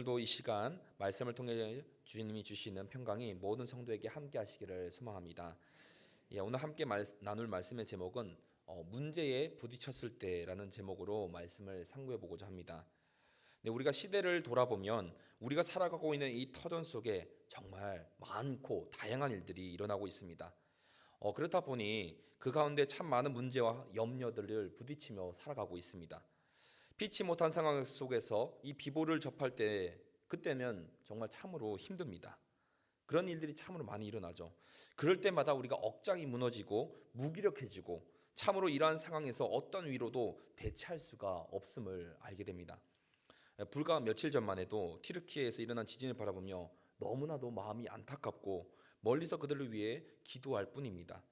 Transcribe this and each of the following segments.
오늘도 이 시간 말씀을 통해 주님이 주시는 평강이 모든 성도에게 함께 하시기를 소망합니다. 오늘 함께 나눌 말씀의 제목은 문제에 부딪혔을 때라는 제목으로 말씀을 상고해 보고자 합니다. 우리가 시대를 돌아보면 우리가 살아가고 있는 이 터전 속에 정말 많고 다양한 일들이 일어나고 있습니다. 그렇다 보니 그 가운데 참 많은 문제와 염려들을 부딪히며 살아가고 있습니다. 피치 못한 상황 속에서 이 비보를 접할 때 그때는 정말 참으로 힘듭니다. 그런 일들이 참으로 많이 일어나죠. 그럴 때마다 우리가 억장이 무너지고 무기력해지고 참으로 이러한 상황에서 어떤 위로도 대체할 수가 없음을 알게 됩니다. 불과 며칠 전만 해도 튀르키예에서 일어난 지진을 바라보며 너무나도 마음이 안타깝고 멀리서 그들을 위해 기도할 뿐입니다.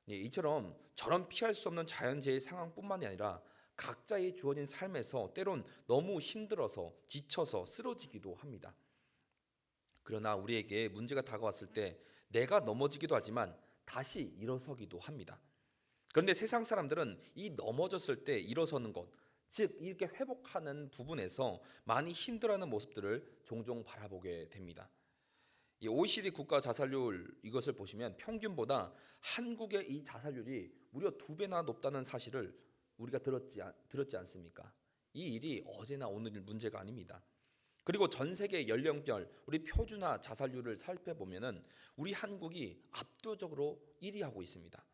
이처럼 저런 피할 수 없는 자연재해 상황뿐만이 아니라 각자의 주어진 삶에서 때론 너무 힘들어서 지쳐서 쓰러지기도 합니다. 그러나 우리에게 문제가 다가왔을 때 내가 넘어지기도 하지만 다시 일어서기도 합니다. 그런데 세상 사람들은 이 넘어졌을 때 일어서는 것, 즉 이렇게 회복하는 부분에서 많이 힘들어하는 모습들을 종종 바라보게 됩니다. 이 OECD 국가 자살률 이것을 보시면 평균보다 한국의 이 자살률이 무려 2배나 높다는 사실을 우리가 들었지 않습니까? 이 일이 어제나 오늘 문제가 아닙니다. 그리고 전 세계 연령별 우리 표준화 자살률을 살펴보면은 우리 한국이 압도적으로 1위 하고 있습니다.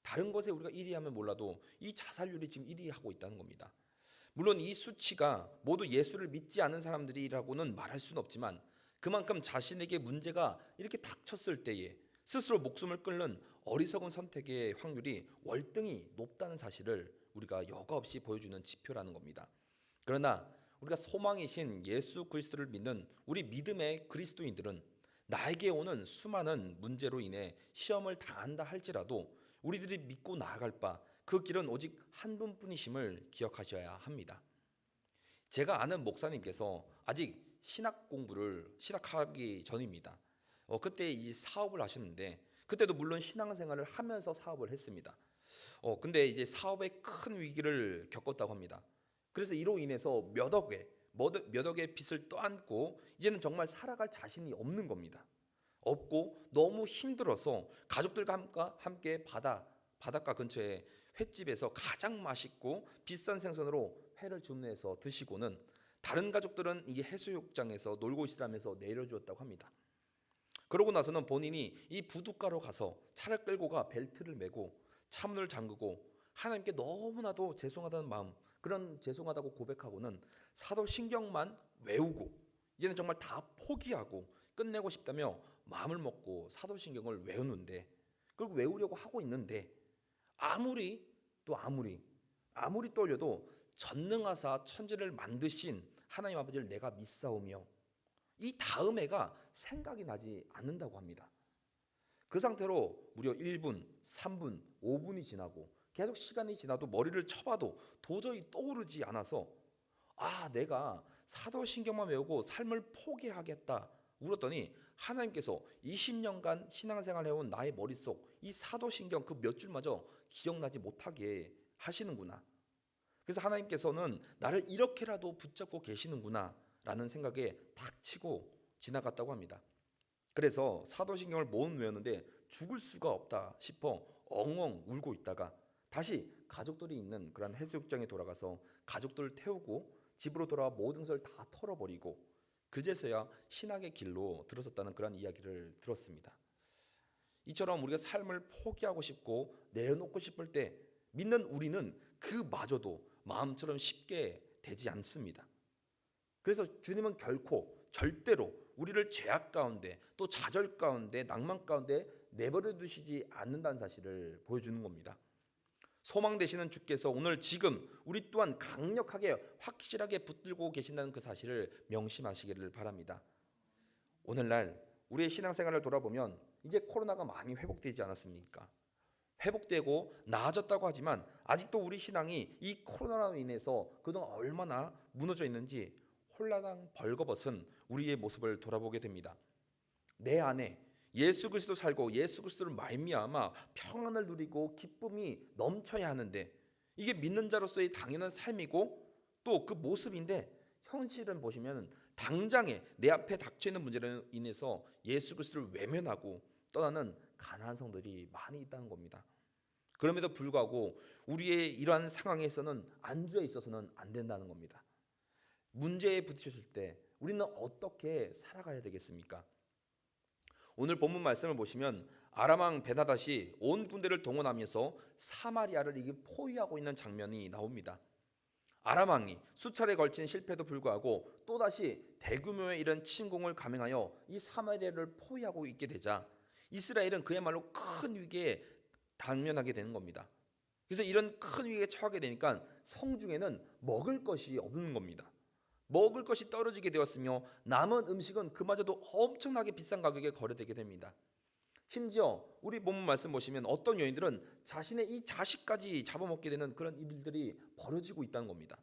다른 것에 우리가 1위 하면 몰라도 이 자살률이 지금 1위 하고 있다는 겁니다. 물론 이 수치가 모두 예수를 믿지 않은 사람들이라고는 말할 수는 없지만 그만큼 자신에게 문제가 이렇게 닥쳤을 때에 스스로 목숨을 끊는 어리석은 선택의 확률이 월등히 높다는 사실을 우리가 여과 없이 보여주는 지표라는 겁니다. 그러나 우리가 소망이신 예수 그리스도를 믿는 우리 믿음의 그리스도인들은 나에게 오는 수많은 문제로 인해 시험을 당한다 할지라도 우리들이 믿고 나아갈 바 그 길은 오직 한 분뿐이심을 기억하셔야 합니다. 제가 아는 목사님께서 아직 신학 공부를 시작하기 전입니다. 그때 이 사업을 하셨는데 그때도 물론 신앙생활을 하면서 사업을 했습니다. 근데 이제 사업에 큰 위기를 겪었다고 합니다. 그래서 이로 인해서 몇 억의 빚을 떠안고 이제는 정말 살아갈 자신이 없는 겁니다. 없고 너무 힘들어서 가족들과 함께 바닷가 근처에 횟집에서 가장 맛있고 비싼 생선으로 회를 주문해서 드시고는 다른 가족들은 이 해수욕장에서 놀고 있으라면서 내려주었다고 합니다. 그러고 나서는 본인이 이 부둣가로 가서 차를 끌고 가 벨트를 메고 차문을 잠그고 하나님께 너무나도 죄송하다는 마음, 그런 죄송하다고 고백하고는 사도신경만 외우고 이제는 정말 다 포기하고 끝내고 싶다며 마음을 먹고 사도신경을 외우는데, 그리고 외우려고 하고 있는데 아무리 떨려도 전능하사 천지를 만드신 하나님 아버지를 내가 믿사오며 이 다음에가 생각이 나지 않는다고 합니다. 그 상태로 무려 1분, 3분, 5분이 지나고 계속 시간이 지나도 머리를 쳐봐도 도저히 떠오르지 않아서 내가 사도신경만 외우고 삶을 포기하겠다 울었더니 하나님께서 20년간 신앙생활 해온 나의 머릿속 이 사도신경 그 몇 줄마저 기억나지 못하게 하시는구나. 그래서 하나님께서는 나를 이렇게라도 붙잡고 계시는구나 라는 생각에 탁 치고 지나갔다고 합니다. 그래서 사도신경을 못 외우는데 죽을 수가 없다 싶어 엉엉 울고 있다가 다시 가족들이 있는 그런 해수욕장에 돌아가서 가족들을 태우고 집으로 돌아와 모든 것을 다 털어버리고 그제서야 신학의 길로 들어섰다는 그런 이야기를 들었습니다. 이처럼 우리가 삶을 포기하고 싶고 내려놓고 싶을 때 믿는 우리는 그마저도 마음처럼 쉽게 되지 않습니다. 그래서 주님은 결코 절대로 우리를 죄악 가운데 또 좌절 가운데 낭만 가운데 내버려 두시지 않는다는 사실을 보여주는 겁니다. 소망 되시는 주께서 오늘 지금 우리 또한 강력하게 확실하게 붙들고 계신다는 그 사실을 명심하시기를 바랍니다. 오늘날 우리의 신앙생활을 돌아보면 이제 코로나가 많이 회복되지 않았습니까? 회복되고 나아졌다고 하지만 아직도 우리 신앙이 이 코로나로 인해서 그동안 얼마나 무너져 있는지 홀라당 벌거벗은 우리의 모습을 돌아보게 됩니다. 내 안에 예수 그리스도 살고 예수 그리스도를 말미암아 평안을 누리고 기쁨이 넘쳐야 하는데 이게 믿는 자로서의 당연한 삶이고 또 그 모습인데 현실은 보시면 당장에 내 앞에 닥쳐 있는 문제로 인해서 예수 그리스도를 외면하고 떠나는 가난한 성들이 많이 있다는 겁니다. 그럼에도 불구하고 우리의 이러한 상황에서는 안주에 있어서는 안 된다는 겁니다. 문제에 부딪혔을 때 우리는 어떻게 살아가야 되겠습니까? 오늘 본문 말씀을 보시면 아람 왕 베나닷이 온 군대를 동원하면서 사마리아를 이게 포위하고 있는 장면이 나옵니다. 아람 왕이 수차례 걸친 실패도 불구하고 또다시 대규모의 이런 침공을 감행하여 이 사마리아를 포위하고 있게 되자 이스라엘은 그야말로 큰 위기에 당면하게 되는 겁니다. 그래서 이런 큰 위기에 처하게 되니까 성중에는 먹을 것이 없는 겁니다. 먹을 것이 떨어지게 되었으며 남은 음식은 그마저도 엄청나게 비싼 가격에 거래되게 됩니다. 심지어 우리 본문 말씀 보시면 어떤 여인들은 자신의 이 자식까지 잡아먹게 되는 그런 일들이 벌어지고 있다는 겁니다.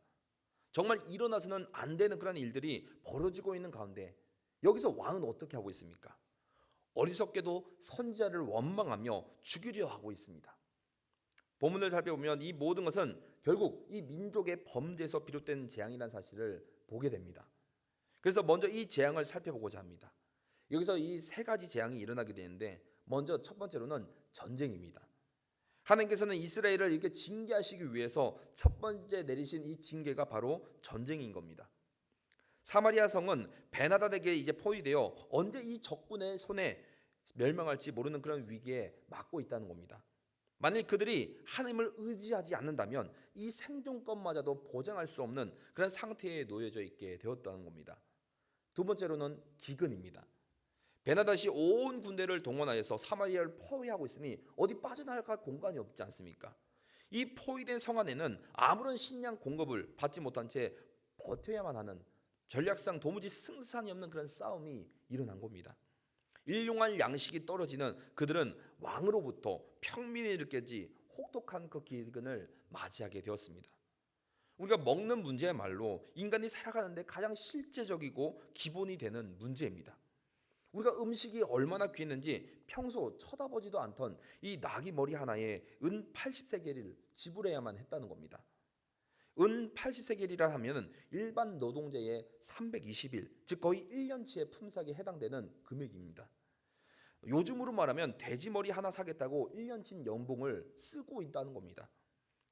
정말 일어나서는 안 되는 그런 일들이 벌어지고 있는 가운데 여기서 왕은 어떻게 하고 있습니까? 어리석게도 선지자를 원망하며 죽이려 하고 있습니다. 본문을 살펴보면 이 모든 것은 결국 이 민족의 범죄에서 비롯된 재앙이라는 사실을 보게 됩니다. 그래서 먼저 이 재앙을 살펴보고자 합니다. 여기서 이 세 가지 재앙이 일어나게 되는데 먼저 첫 번째로는 전쟁입니다. 하나님께서는 이스라엘을 이렇게 징계하시기 위해서 첫 번째 내리신 이 징계가 바로 전쟁인 겁니다. 사마리아 성은 베나닷에게 이제 포위되어 언제 이 적군의 손에 멸망할지 모르는 그런 위기에 맞고 있다는 겁니다. 만일 그들이 하나님을 의지하지 않는다면 이 생존권마저도 보장할 수 없는 그런 상태에 놓여져 있게 되었다는 겁니다. 두 번째로는 기근입니다. 베나닷이 온 군대를 동원하여서 사마리아를 포위하고 있으니 어디 빠져나갈 공간이 없지 않습니까? 이 포위된 성 안에는 아무런 식량 공급을 받지 못한 채 버텨야만 하는 전략상 도무지 승산이 없는 그런 싸움이 일어난 겁니다. 일용할 양식이 떨어지는 그들은 왕으로부터 평민이 이르기까지 혹독한 그 기근을 맞이하게 되었습니다. 우리가 먹는 문제야말로 인간이 살아가는데 가장 실제적이고 기본이 되는 문제입니다. 우리가 음식이 얼마나 귀했는지 평소 쳐다보지도 않던 이 나귀 머리 하나에 은 80세겔을 지불해야만 했다는 겁니다. 은 80세겔이라 하면 일반 노동자의 320일, 즉 거의 1년치의 품삯에 해당되는 금액입니다. 요즘으로 말하면 돼지 머리 하나 사겠다고 1년치 연봉을 쓰고 있다는 겁니다.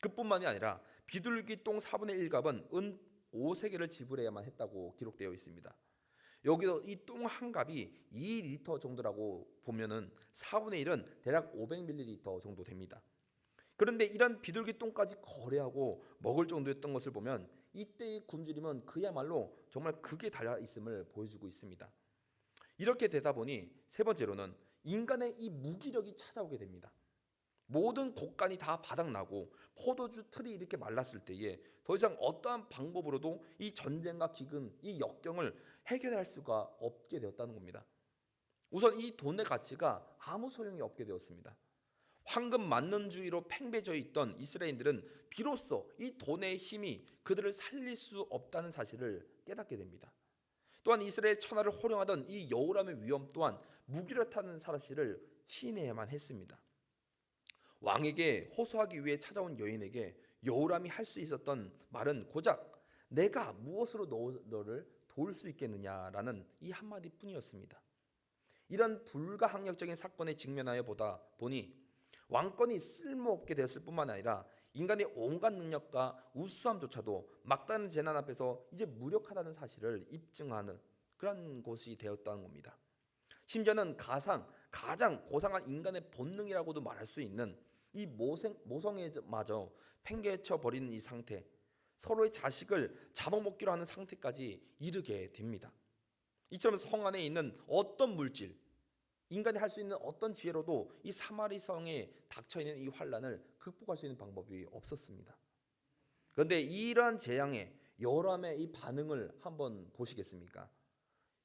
그뿐만이 아니라 비둘기 똥 4분의 1값은 은 5세겔을 지불해야만 했다고 기록되어 있습니다. 여기서 이 똥 한 값이 2리터 정도라고 보면은 4분의 1은 대략 500ml 정도 됩니다. 그런데 이런 비둘기 똥까지 거래하고 먹을 정도였던 것을 보면 이때의 굶주림은 그야말로 정말 극에 달하 있음을 보여주고 있습니다. 이렇게 되다 보니 세 번째로는 인간의 이 무기력이 찾아오게 됩니다. 모든 곡간이 다 바닥나고 포도주 틀이 이렇게 말랐을 때에 더 이상 어떠한 방법으로도 이 전쟁과 기근, 이 역경을 해결할 수가 없게 되었다는 겁니다. 우선 이 돈의 가치가 아무 소용이 없게 되었습니다. 황금 만능주의로 팽배져 있던 이스라엘인들은 비로소 이 돈의 힘이 그들을 살릴 수 없다는 사실을 깨닫게 됩니다. 또한 이스라엘 천하를 호령하던 이 여호람의 위엄 또한 무기력하다는 사실을 시인해야만 했습니다. 왕에게 호소하기 위해 찾아온 여인에게 여호람이 할 수 있었던 말은 고작 내가 무엇으로 너를 도울 수 있겠느냐라는 이 한마디 뿐이었습니다. 이런 불가항력적인 사건에 직면하여 보다 보니 왕권이 쓸모없게 되었을 뿐만 아니라 인간의 온갖 능력과 우수함조차도 막다른 재난 앞에서 이제 무력하다는 사실을 입증하는 그런 곳이 되었다는 겁니다. 심지어는 가장 고상한 인간의 본능이라고도 말할 수 있는 이 모성애마저 팽개쳐 버리는 이 상태, 서로의 자식을 잡아먹기로 하는 상태까지 이르게 됩니다. 이처럼 성 안에 있는 어떤 물질, 인간이 할 수 있는 어떤 지혜로도 이 사마리 성에 닥쳐 있는 이 환란을 극복할 수 있는 방법이 없었습니다. 그런데 이러한 재앙에 여호람의 이 반응을 한번 보시겠습니까?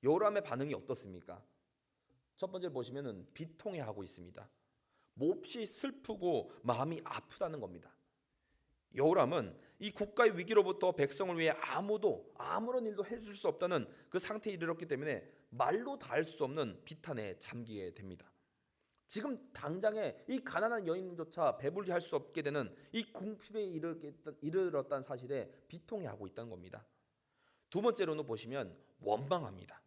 여호람의 반응이 어떻습니까? 첫 번째로 보시면은 비통해하고 있습니다. 몹시 슬프고 마음이 아프다는 겁니다. 여호람은 이 국가의 위기로부터 백성을 위해 아무런 일도 해줄 수 없다는 그 상태에 이르렀기 때문에 말로 다 할 수 없는 비탄에 잠기게 됩니다. 지금 당장에 이 가난한 여인조차 배불리 할 수 없게 되는 이 궁핍에 이르렀다는 사실에 비통해하고 있다는 겁니다. 두 번째로는 보시면 원망합니다.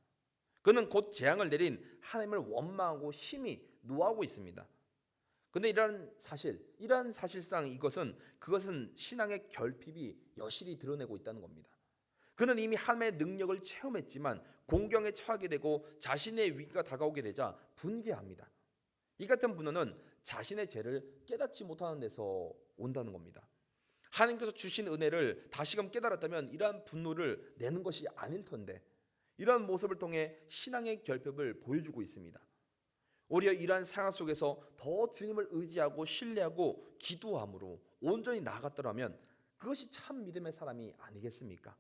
그는 곧 재앙을 내린 하나님을 원망하고 심히 노하고 있습니다. 근데 이러한 사실상 그것은 신앙의 결핍이 여실히 드러내고 있다는 겁니다. 그는 이미 하나님의 능력을 체험했지만 공경에 처하게 되고 자신의 위기가 다가오게 되자 분개합니다. 이 같은 분노는 자신의 죄를 깨닫지 못하는 데서 온다는 겁니다. 하나님께서 주신 은혜를 다시금 깨달았다면 이러한 분노를 내는 것이 아닐 텐데 이러한 모습을 통해 신앙의 결핍을 보여주고 있습니다. 오히려 이러한 상황 속에서 더 주님을 의지하고 신뢰하고 기도함으로 온전히 나아갔더라면 그것이 참 믿음의 사람이 아니겠습니까?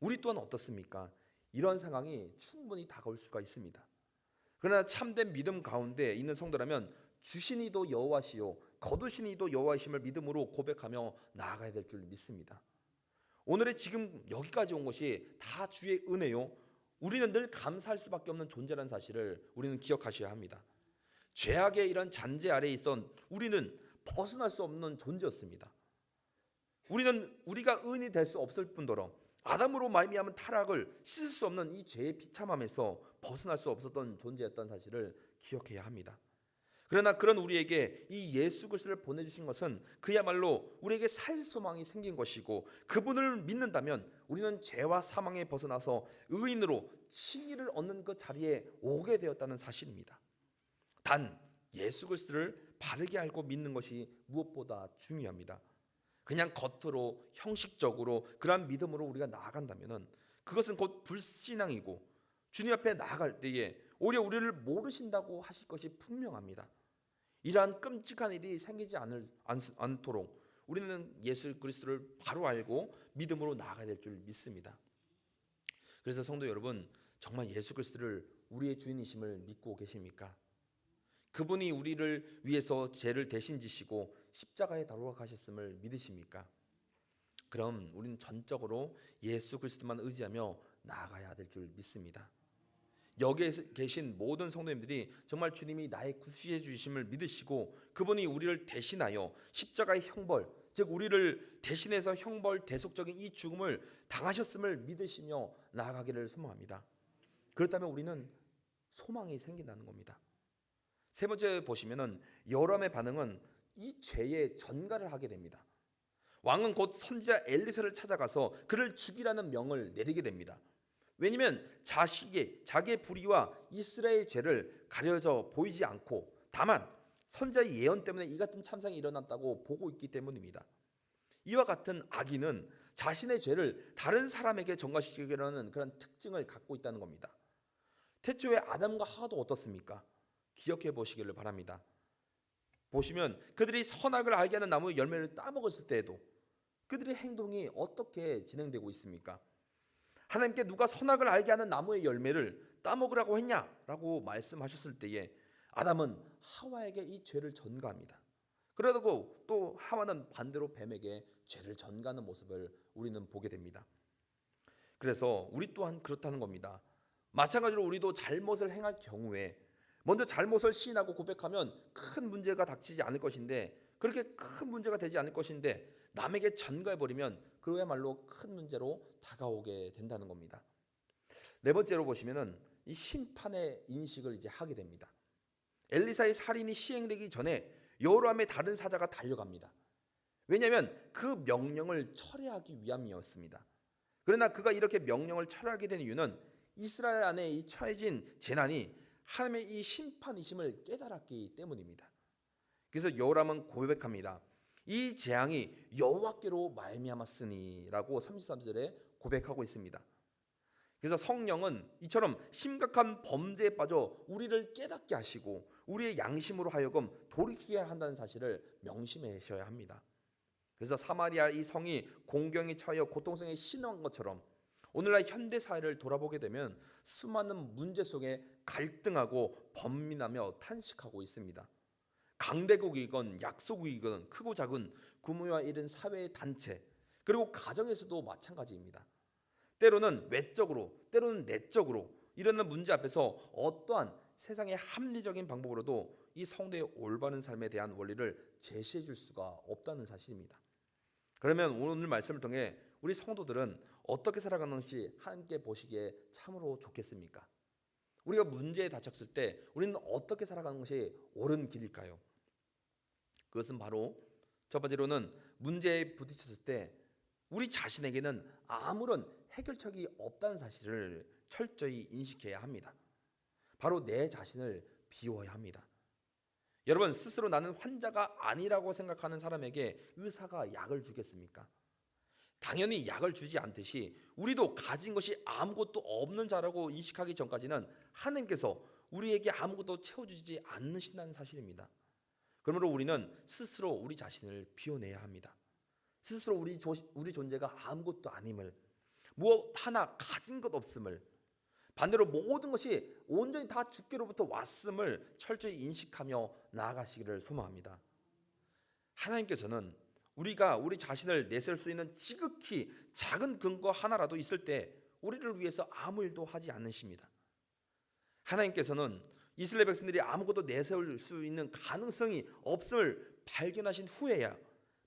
우리 또한 어떻습니까? 이런 상황이 충분히 다가올 수가 있습니다. 그러나 참된 믿음 가운데 있는 성도라면 주신 이도 여호와시요 거두신 이도 여호와이심을 믿음으로 고백하며 나아가야 될 줄 믿습니다. 오늘의 지금 여기까지 온 것이 다 주의 은혜요, 우리는 늘 감사할 수밖에 없는 존재라는 사실을 우리는 기억하셔야 합니다. 죄악의 이런 잔재 아래에 있던 우리는 벗어날 수 없는 존재였습니다. 우리가 의인이 될 수 없을 뿐더러 아담으로 말미암은 타락을 씻을 수 없는 이 죄의 비참함에서 벗어날 수 없었던 존재였던 사실을 기억해야 합니다. 그러나 그런 우리에게 이 예수 그리스도를 보내주신 것은 그야말로 우리에게 살 소망이 생긴 것이고 그분을 믿는다면 우리는 죄와 사망에 벗어나서 의인으로 칭의를 얻는 그 자리에 오게 되었다는 사실입니다. 단 예수 그리스도를 바르게 알고 믿는 것이 무엇보다 중요합니다. 그냥 겉으로 형식적으로 그러한 믿음으로 우리가 나아간다면 그것은 곧 불신앙이고 주님 앞에 나아갈 때에 오히려 우리를 모르신다고 하실 것이 분명합니다. 이러한 끔찍한 일이 생기지 않도록 우리는 예수 그리스도를 바로 알고 믿음으로 나아가야 될 줄 믿습니다. 그래서 성도 여러분, 정말 예수 그리스도를 우리의 주인이심을 믿고 계십니까? 그분이 우리를 위해서 죄를 대신 지시고 십자가에 돌아가셨음을 믿으십니까? 그럼 우리는 전적으로 예수 그리스도만 의지하며 나아가야 될 줄 믿습니다. 여기에 계신 모든 성도님들이 정말 주님이 나의 구주해 주심을 믿으시고 그분이 우리를 대신하여 십자가의 형벌, 즉 우리를 대신해서 형벌 대속적인 이 죽음을 당하셨음을 믿으시며 나아가기를 소망합니다. 그렇다면 우리는 소망이 생긴다는 겁니다. 세 번째 보시면은 여람의 반응은 이 죄에 전가를 하게 됩니다. 왕은 곧 선지자 엘리사를 찾아가서 그를 죽이라는 명을 내리게 됩니다. 왜냐하면 자기의 불의와 이스라엘의 죄를 가려져 보이지 않고 다만 선지자의 예언 때문에 이 같은 참상이 일어났다고 보고 있기 때문입니다. 이와 같은 악인은 자신의 죄를 다른 사람에게 전가시키려는 그런 특징을 갖고 있다는 겁니다. 태초에 아담과 하와도 어떻습니까? 기억해 보시기를 바랍니다. 보시면 그들이 선악을 알게 하는 나무의 열매를 따먹었을 때에도 그들의 행동이 어떻게 진행되고 있습니까? 하나님께 누가 선악을 알게 하는 나무의 열매를 따먹으라고 했냐라고 말씀하셨을 때에 아담은 하와에게 이 죄를 전가합니다. 그러고 또 하와는 반대로 뱀에게 죄를 전가하는 모습을 우리는 보게 됩니다. 그래서 우리 또한 그렇다는 겁니다. 마찬가지로 우리도 잘못을 행할 경우에 먼저 잘못을 시인하고 고백하면 큰 문제가 닥치지 않을 것인데 그렇게 큰 문제가 되지 않을 것인데 남에게 전가해버리면 그야말로 큰 문제로 다가오게 된다는 겁니다. 네 번째로 보시면은 이 심판의 인식을 이제 하게 됩니다. 엘리사의 살인이 시행되기 전에 여로함의 다른 사자가 달려갑니다. 왜냐하면 그 명령을 철회하기 위함이었습니다. 그러나 그가 이렇게 명령을 철회하게 된 이유는 이스라엘 안에 이 처해진 재난이 하나님의 이 심판이심을 깨달았기 때문입니다. 그래서 여호람은 고백합니다. 이 재앙이 여호와께로 말미암았으니라고 33절에 고백하고 있습니다. 그래서 성령은 이처럼 심각한 범죄에 빠져 우리를 깨닫게 하시고 우리의 양심으로 하여금 돌이키게 한다는 사실을 명심하셔야 합니다. 그래서 사마리아 이 성이 공경에 처하여 고통성에 신음한 것처럼 오늘날 현대 사회를 돌아보게 되면 수많은 문제 속에 갈등하고 번민하며 탄식하고 있습니다. 강대국이건 약소국이건 크고 작은 규모와 이른 사회 단체 그리고 가정에서도 마찬가지입니다. 때로는 외적으로 때로는 내적으로 이러는 문제 앞에서 어떠한 세상의 합리적인 방법으로도 이 성도의 올바른 삶에 대한 원리를 제시해 줄 수가 없다는 사실입니다. 그러면 오늘 말씀을 통해 우리 성도들은 어떻게 살아가는 것이 함께 보시기에 참으로 좋겠습니까? 우리가 문제에 닥쳤을 때 우리는 어떻게 살아가는 것이 옳은 길일까요? 그것은 바로 첫 번째로는 문제에 부딪혔을 때 우리 자신에게는 아무런 해결책이 없다는 사실을 철저히 인식해야 합니다. 바로 내 자신을 비워야 합니다. 여러분, 스스로 나는 환자가 아니라고 생각하는 사람에게 의사가 약을 주겠습니까? 당연히 약을 주지 않듯이 우리도 가진 것이 아무것도 없는 자라고 인식하기 전까지는 하나님께서 우리에게 아무것도 채워주지 않으신다는 사실입니다. 그러므로 우리는 스스로 우리 자신을 비워내야 합니다. 스스로 우리 존재가 아무것도 아님을, 무엇 하나 가진 것 없음을, 반대로 모든 것이 온전히 다 주께로부터 왔음을 철저히 인식하며 나아가시기를 소망합니다. 하나님께서는 우리가 우리 자신을 내세울 수 있는 지극히 작은 근거 하나라도 있을 때 우리를 위해서 아무 일도 하지 않으십니다. 하나님께서는 이스라엘 백성들이 아무것도 내세울 수 있는 가능성이 없음을 발견하신 후에야,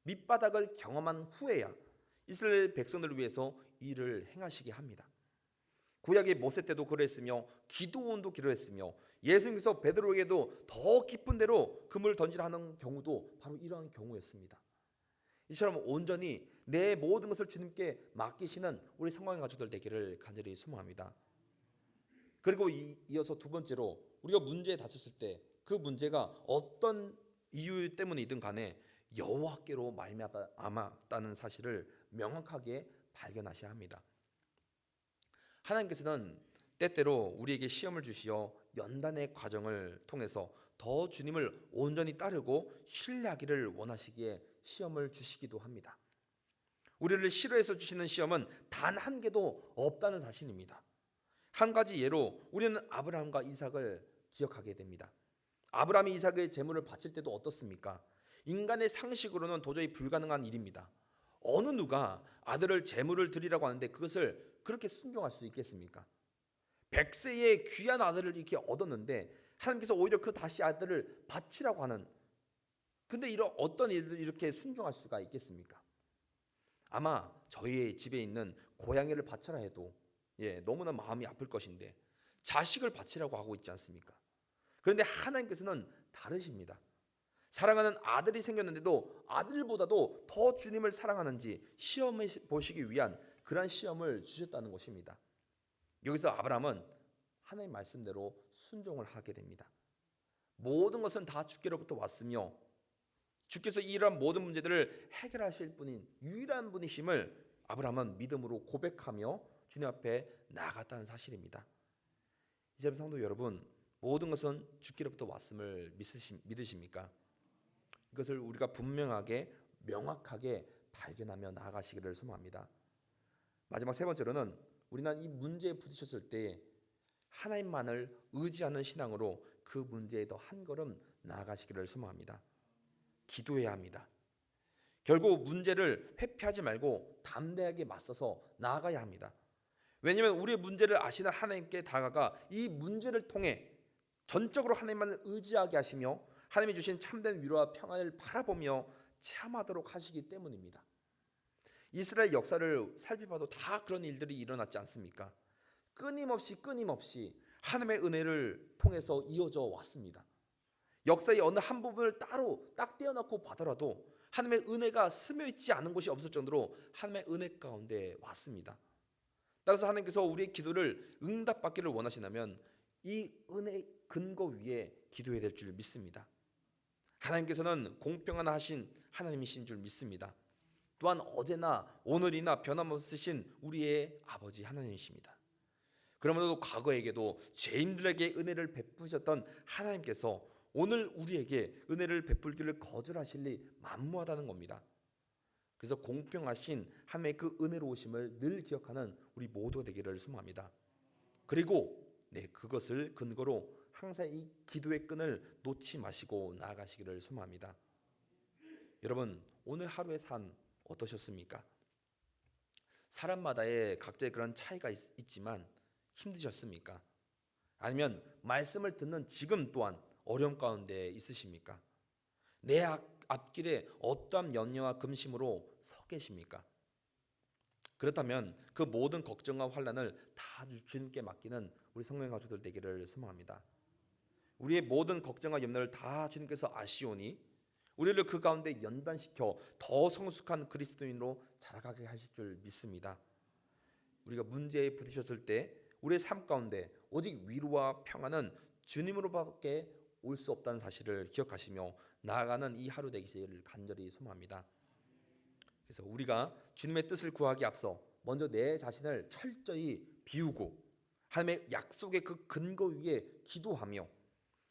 밑바닥을 경험한 후에야 이스라엘 백성들을 위해서 일을 행하시게 합니다. 구약의 모세 때도 그랬으며 기도원도 그랬으며 예수님께서 베드로에게도 더 깊은 데로 금을 던지라 하는 경우도 바로 이러한 경우였습니다. 이처럼 온전히 내 모든 것을 주님께 맡기시는 우리 성광의 가족들 되기를 간절히 소망합니다. 그리고 이어서 두 번째로 우리가 문제에 닥쳤을 때 그 문제가 어떤 이유 때문이든 간에 여호와께로 말미암았다는 사실을 명확하게 발견하셔야 합니다. 하나님께서는 때때로 우리에게 시험을 주시어 연단의 과정을 통해서 더 주님을 온전히 따르고 신뢰하기를 원하시기에 시험을 주시기도 합니다. 우리를 싫어해서 주시는 시험은 단 한 개도 없다는 사실입니다. 한 가지 예로 우리는 아브라함과 이삭을 기억하게 됩니다. 아브라함이 이삭의 제물을 바칠 때도 어떻습니까? 인간의 상식으로는 도저히 불가능한 일입니다. 어느 누가 아들을 제물을 드리라고 하는데 그것을 그렇게 순종할 수 있겠습니까? 100세의 귀한 아들을 이렇게 얻었는데 하나님께서 오히려 그 다시 아들을 바치라고 하는, 근데 이런 어떤 일들이 이렇게 순종할 수가 있겠습니까? 아마 저희 집에 있는 고양이를 바쳐라 해도 너무나 마음이 아플 것인데 자식을 바치라고 하고 있지 않습니까? 그런데 하나님께서는 다르십니다. 사랑하는 아들이 생겼는데도 아들보다도 더 주님을 사랑하는지 시험해 보시기 위한 그러한 시험을 주셨다는 것입니다. 여기서 아브라함은 하나님 말씀대로 순종을 하게 됩니다. 모든 것은 다 주께로부터 왔으며 주께서 이러한 모든 문제들을 해결하실 분인 유일한 분이심을 아브라함은 믿음으로 고백하며 주님 앞에 나아갔다는 사실입니다. 이제 성도 여러분, 모든 것은 주께로부터 왔음을 믿으십니까? 이것을 우리가 분명하게 명확하게 발견하며 나아가시기를 소망합니다. 마지막 세 번째로는 우리는 이 문제에 부딪혔을 때 하나님만을 의지하는 신앙으로 그 문제에 더 한 걸음 나아가시기를 소망합니다. 기도해야 합니다. 결국 문제를 회피하지 말고 담대하게 맞서서 나아가야 합니다. 왜냐하면 우리의 문제를 아시는 하나님께 다가가 이 문제를 통해 전적으로 하나님만을 의지하게 하시며 하나님이 주신 참된 위로와 평안을 바라보며 체험하도록 하시기 때문입니다. 이스라엘 역사를 살펴봐도 다 그런 일들이 일어났지 않습니까? 끊임없이 하나님의 은혜를 통해서 이어져 왔습니다. 역사의 어느 한 부분을 따로 딱 떼어놓고 봐더라도 하나님의 은혜가 스며있지 않은 곳이 없을 정도로 하나님의 은혜 가운데 왔습니다. 따라서 하나님께서 우리의 기도를 응답받기를 원하신다면 이 은혜 근거 위에 기도해야 될 줄 믿습니다. 하나님께서는 공평한 하신 하나님이신 줄 믿습니다. 또한 어제나 오늘이나 변함없으신 우리의 아버지 하나님이십니다. 그러므로 과거에게도 죄인들에게 은혜를 베푸셨던 하나님께서 오늘 우리에게 은혜를 베풀기를 거절하실 리 만무하다는 겁니다. 그래서 공평하신 하나님의 그 은혜로우심을 늘 기억하는 우리 모두가 되기를 소망합니다. 그리고 그것을 근거로 항상 이 기도의 끈을 놓지 마시고 나아가시기를 소망합니다. 여러분, 오늘 하루의 삶 어떠셨습니까? 사람마다의 각자의 그런 차이가 있지만 힘드셨습니까? 아니면 말씀을 듣는 지금 또한 어려움 가운데 있으십니까? 내 앞길에 어떠한 염려와 근심으로 서 계십니까? 그렇다면 그 모든 걱정과 환난을 다 주님께 맡기는 우리 성령 가족들 되기를 소망합니다. 우리의 모든 걱정과 염려를 다 주님께서 아시오니 우리를 그 가운데 연단시켜 더 성숙한 그리스도인으로 자라가게 하실 줄 믿습니다. 우리가 문제에 부딪혔을 때 우리의 삶 가운데 오직 위로와 평안은 주님으로밖에 올 수 없다는 사실을 기억하시며 나아가는 이 하루 되기를 간절히 소망합니다. 그래서 우리가 주님의 뜻을 구하기 앞서 먼저 내 자신을 철저히 비우고 하나님의 약속의 그 근거 위에 기도하며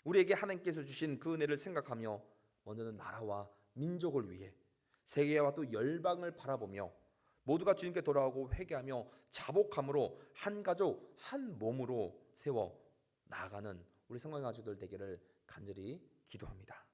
우리에게 하나님께서 주신 그 은혜를 생각하며 먼저는 나라와 민족을 위해 세계와 또 열방을 바라보며 모두가 주님께 돌아오고 회개하며 자복함으로 한 가족 한 몸으로 세워 나아가는 우리 성령 가족들 되기를 간절히 기도합니다.